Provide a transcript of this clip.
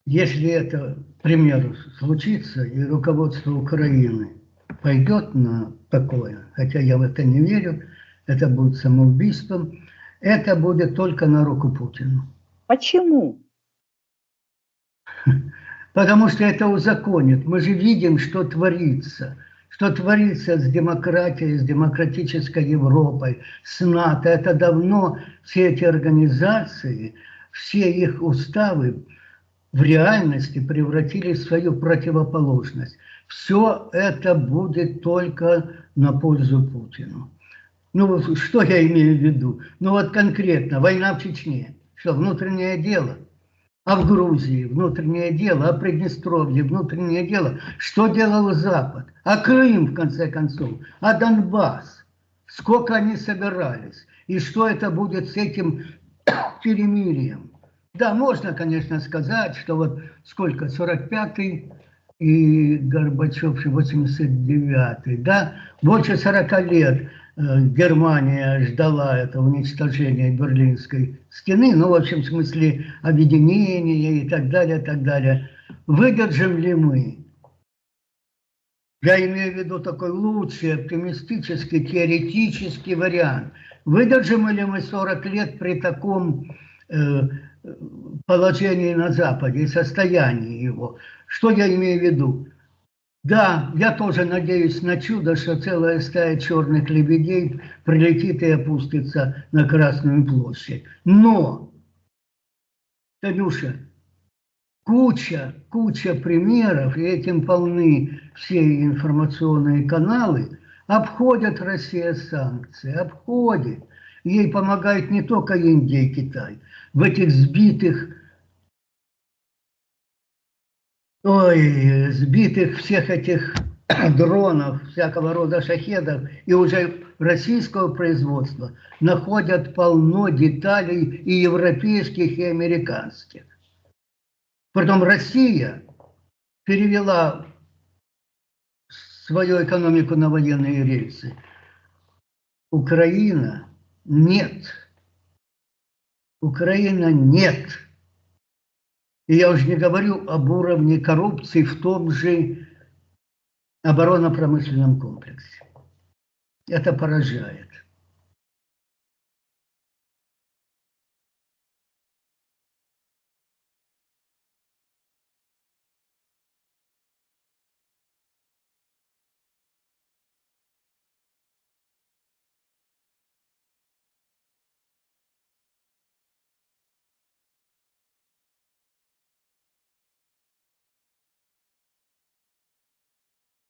Если это, к примеру, случится, и руководство Украины пойдет на такое, хотя я в это не верю, это будет самоубийством, это будет только на руку Путину. Почему? Потому что это узаконит. Мы же видим, что творится. Что творится с демократией, с демократической Европой, с НАТО. Это давно все эти организации, все их уставы в реальности превратились в свою противоположность. Все это будет только на пользу Путину. Ну, что я имею в виду? Ну, вот конкретно, война в Чечне. Что, внутреннее дело? А в Грузии внутреннее дело, а в Приднестровье внутреннее дело. Что делал Запад? А Крым, в конце концов? А Донбасс? Сколько они собирались? И что это будет с этим перемирием? Да, можно, конечно, сказать, что вот сколько, 45-й и Горбачев 89-й, да, больше 40 лет Германия ждала это уничтожение Берлинской стены, ну, в общем, в смысле объединения и так далее, так далее. Выдержим ли мы? Я имею в виду такой лучший, оптимистический, теоретический вариант. Выдержим ли мы 40 лет при таком положении на Западе и состоянии его? Что я имею в виду? Да, я тоже надеюсь на чудо, что целая стая черных лебедей прилетит и опустится на Красную площадь. Но, Танюша, куча примеров, и этим полны все информационные каналы, обходят Россия санкции, обходит. Ей помогают не только Индия и Китай. В этих сбитых всех этих дронов, всякого рода шахедов, и уже российского производства находят полно деталей и европейских, и американских. Потом Россия перевела свою экономику на военные рельсы. Украина нет. Украина нет. И я уже не говорю об уровне коррупции в том же оборонно-промышленном комплексе. Это поражает.